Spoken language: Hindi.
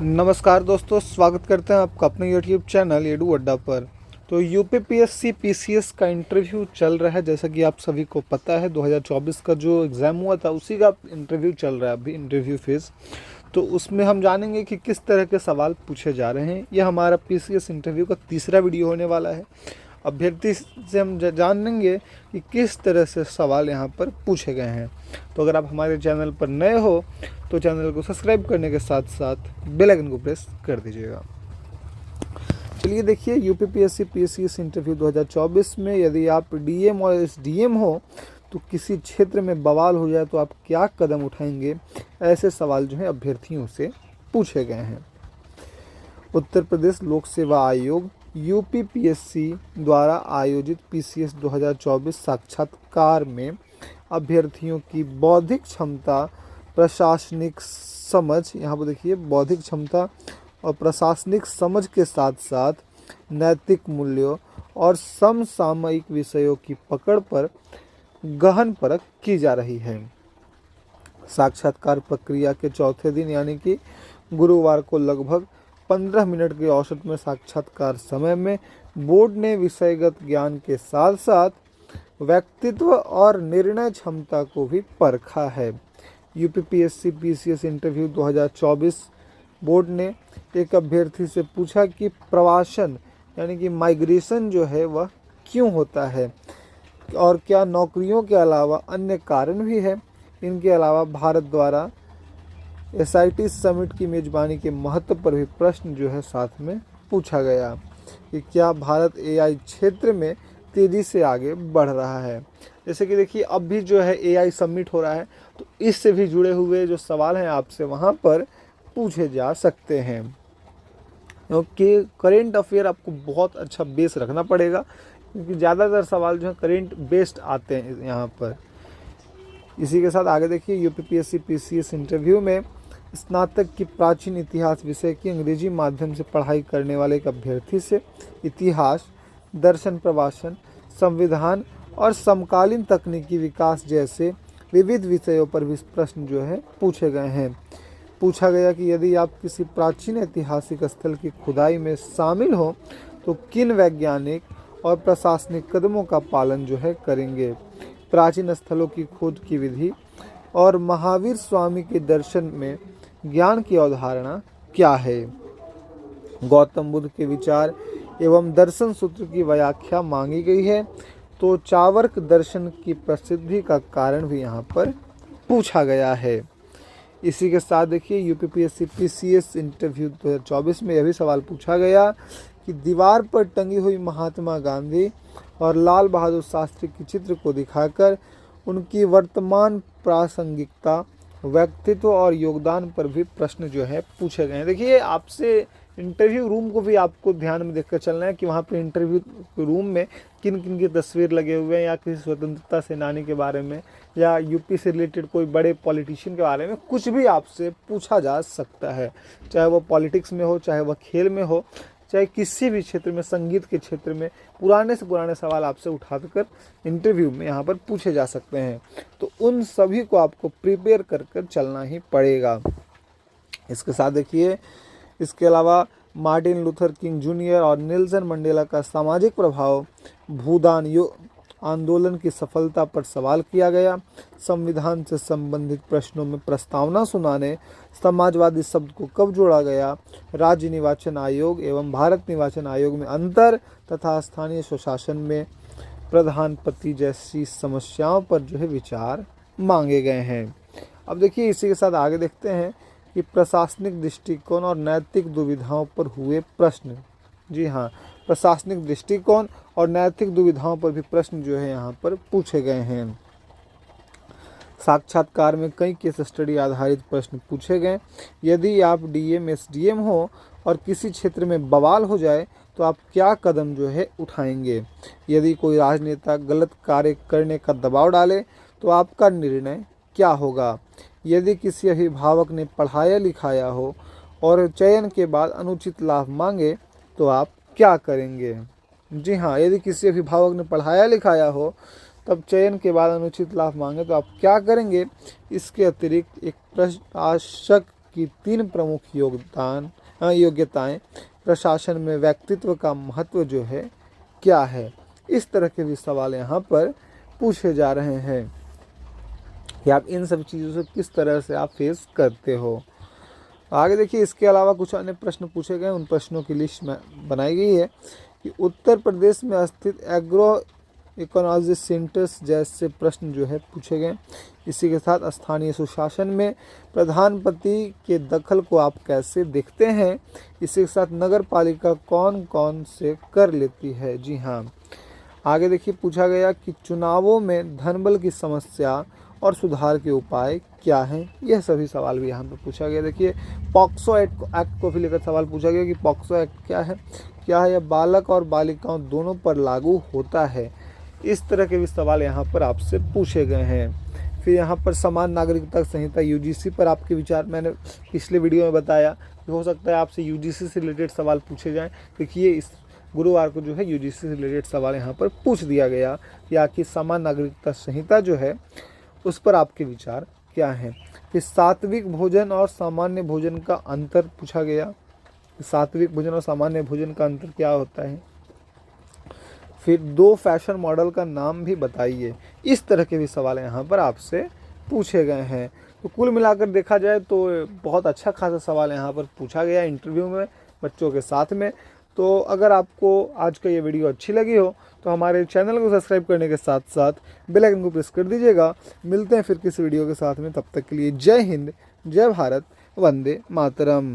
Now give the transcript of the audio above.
नमस्कार दोस्तों, स्वागत करते हैं आपका अपने यूट्यूब चैनल एडू अड्डा पर। तो यूपीपीएससी पीसीएस का इंटरव्यू चल रहा है। जैसा कि आप सभी को पता है, 2024 का जो एग्ज़ाम हुआ था उसी का इंटरव्यू चल रहा है अभी, इंटरव्यू फेज़। तो उसमें हम जानेंगे कि किस तरह के सवाल पूछे जा रहे हैं। यह हमारा पीसीएस इंटरव्यू का तीसरा वीडियो होने वाला है। अभ्यर्थी से हम जानेंगे कि किस तरह से सवाल यहाँ पर पूछे गए हैं। तो अगर आप हमारे चैनल पर नए हो तो चैनल को सब्सक्राइब करने के साथ साथ बेल आइकन को प्रेस कर दीजिएगा। चलिए देखिए, यूपीपीएससी पीसीएस इंटरव्यू 2024 में यदि आप डीएम और एसडीएम हो तो किसी क्षेत्र में बवाल हो जाए तो आप क्या कदम उठाएंगे, ऐसे सवाल जो है अभ्यर्थियों से पूछे गए हैं। उत्तर प्रदेश लोक सेवा आयोग यूपीपीएससी द्वारा आयोजित पीसीएस 2024 साक्षात्कार में अभ्यर्थियों की बौद्धिक क्षमता, प्रशासनिक समझ, यहाँ पर देखिए बौद्धिक क्षमता और प्रशासनिक समझ के साथ साथ नैतिक मूल्यों और समसामयिक विषयों की पकड़ पर गहन परख की जा रही है। साक्षात्कार प्रक्रिया के चौथे दिन यानी कि गुरुवार को लगभग 15 मिनट के औसत में साक्षात्कार समय में बोर्ड ने विषयगत ज्ञान के साथ साथ व्यक्तित्व और निर्णय क्षमता को भी परखा है। यूपीपीएससी पीसीएस इंटरव्यू 2024 बोर्ड ने एक अभ्यर्थी से पूछा कि प्रवासन यानी कि माइग्रेशन जो है वह क्यों होता है और क्या नौकरियों के अलावा अन्य कारण भी है। इनके अलावा भारत द्वारा एसआईटी समिट की मेज़बानी के महत्व पर भी प्रश्न जो है साथ में पूछा गया कि क्या भारत एआई क्षेत्र में तेज़ी से आगे बढ़ रहा है। जैसे कि देखिए, अब भी जो है एआई समिट हो रहा है, तो इससे भी जुड़े हुए जो सवाल हैं आपसे वहाँ पर पूछे जा सकते हैं। क्योंकि करेंट अफेयर आपको बहुत अच्छा बेस रखना पड़ेगा, क्योंकि ज़्यादातर सवाल जो है करेंट बेस्ड आते हैं यहाँ पर। इसी के साथ आगे देखिए, यूपीपीएससी पीसीएस इंटरव्यू में स्नातक की प्राचीन इतिहास विषय की अंग्रेजी माध्यम से पढ़ाई करने वाले एक अभ्यर्थी से इतिहास, दर्शन, प्रवासन, संविधान और समकालीन तकनीकी विकास जैसे विविध विषयों पर भी प्रश्न जो है पूछे गए हैं। पूछा गया कि यदि आप किसी प्राचीन ऐतिहासिक स्थल की खुदाई में शामिल हो तो किन वैज्ञानिक और प्रशासनिक कदमों का पालन जो है करेंगे। प्राचीन स्थलों की खोज की विधि और महावीर स्वामी के दर्शन में ज्ञान की अवधारणा क्या है। गौतम बुद्ध के विचार एवं दर्शन सूत्र की व्याख्या मांगी गई है। तो चावर्क दर्शन की प्रसिद्धि का कारण भी यहाँ पर पूछा गया है। इसी के साथ देखिए, यूपीपीएससी पीसीएस इंटरव्यू 2024 में यह भी सवाल पूछा गया कि दीवार पर टंगी हुई महात्मा गांधी और लाल बहादुर शास्त्री के चित्र को दिखाकर उनकी वर्तमान प्रासंगिकता, व्यक्तित्व और योगदान पर भी प्रश्न जो है पूछे गए हैं। देखिए, आपसे इंटरव्यू रूम को भी आपको ध्यान में देखकर चलना है कि वहाँ पे इंटरव्यू रूम में किन किन की तस्वीर लगे हुए हैं, या किसी स्वतंत्रता सेनानी के बारे में या यूपी से रिलेटेड कोई बड़े पॉलिटिशियन के बारे में कुछ भी आपसे पूछा जा सकता है। चाहे वह पॉलिटिक्स में हो, चाहे वह खेल में हो, चाहे किसी भी क्षेत्र में, संगीत के क्षेत्र में, पुराने से पुराने सवाल आपसे उठाकर इंटरव्यू में यहाँ पर पूछे जा सकते हैं। तो उन सभी को आपको प्रिपेयर कर कर चलना ही पड़ेगा। इसके साथ देखिए, इसके अलावा मार्टिन लूथर किंग जूनियर और नेल्सन मंडेला का सामाजिक प्रभाव भूदान आंदोलन की सफलता पर सवाल किया गया। संविधान से संबंधित प्रश्नों में प्रस्तावना सुनाने समाजवादी शब्द को कब जोड़ा गया। राज्य निर्वाचन आयोग एवं भारत निर्वाचन आयोग में अंतर तथा स्थानीय स्वशासन में प्रधान पति जैसी समस्याओं पर जो है विचार मांगे गए हैं। अब देखिए, इसी के साथ आगे देखते हैं कि प्रशासनिक दृष्टिकोण और नैतिक दुविधाओं पर हुए प्रश्न। जी हाँ, प्रशासनिक दृष्टिकोण और नैतिक दुविधाओं पर भी प्रश्न जो है यहाँ पर पूछे गए हैं। साक्षात्कार में कई केस स्टडी आधारित प्रश्न पूछे गए। यदि आप डीएम एसडीएम हो और किसी क्षेत्र में बवाल हो जाए तो आप क्या कदम जो है उठाएंगे। यदि कोई राजनेता गलत कार्य करने का दबाव डाले तो आपका निर्णय क्या होगा। यदि किसी अभिभावक ने पढ़ाया लिखाया हो और चयन के बाद अनुचित लाभ मांगे तो आप क्या करेंगे। जी हाँ, यदि किसी अभिभावक ने पढ़ाया लिखाया हो तब चयन के बाद अनुचित लाभ मांगे तो आप क्या करेंगे। इसके अतिरिक्त एक प्रशासक आपकी 3 प्रमुख योग्यताएं प्रशासन में व्यक्तित्व का महत्व जो है क्या है। इस तरह के भी सवाल यहाँ पर पूछे जा रहे हैं कि आप इन सब चीज़ों से किस तरह से आप फेस करते हो। आगे देखिए, इसके अलावा कुछ अन्य प्रश्न पूछे गए, उन प्रश्नों की लिस्ट में बनाई गई है कि उत्तर प्रदेश में स्थित एग्रो इकोनॉमिक सेंटर्स जैसे प्रश्न जो है पूछे गए। इसी के साथ स्थानीय सुशासन में प्रधानपति के दखल को आप कैसे देखते हैं। इसी के साथ नगर पालिका कौन कौन से कर लेती है। जी हाँ, आगे देखिए पूछा गया कि चुनावों में धनबल की समस्या और सुधार के उपाय क्या हैं। यह सभी सवाल भी यहाँ पर पूछा गया। देखिए, पॉक्सो एक्ट को भी लेकर सवाल पूछा गया कि पॉक्सो एक्ट क्या है, यह बालक और बालिकाओं दोनों पर लागू होता है। इस तरह के भी सवाल यहाँ पर आपसे पूछे गए हैं। फिर यहाँ पर समान नागरिकता संहिता यूजीसी पर आपके विचार मैंने पिछले वीडियो में बताया कि हो सकता है आपसे यूजीसी से रिलेटेड सवाल पूछे जाएँ। देखिए, इस गुरुवार को जो है यूजीसी से रिलेटेड सवाल यहाँ पर पूछ दिया गया कि आखिर समान नागरिकता संहिता जो है उस पर आपके विचार क्या हैं। फिर सात्विक भोजन और सामान्य भोजन का अंतर पूछा गया। सात्विक भोजन और सामान्य भोजन का अंतर क्या होता है। फिर 2 फैशन मॉडल का नाम भी बताइए। इस तरह के भी सवाल यहाँ पर आपसे पूछे गए हैं। तो कुल मिलाकर देखा जाए तो बहुत अच्छा खासा सवाल यहाँ पर पूछा गया इंटरव्यू में बच्चों के साथ में। तो अगर आपको आज का ये वीडियो अच्छी लगी हो तो हमारे चैनल को सब्सक्राइब करने के साथ साथ बेल आइकन को प्रेस कर दीजिएगा। मिलते हैं फिर किसी वीडियो के साथ में, तब तक के लिए जय हिंद, जय भारत, वंदे मातरम।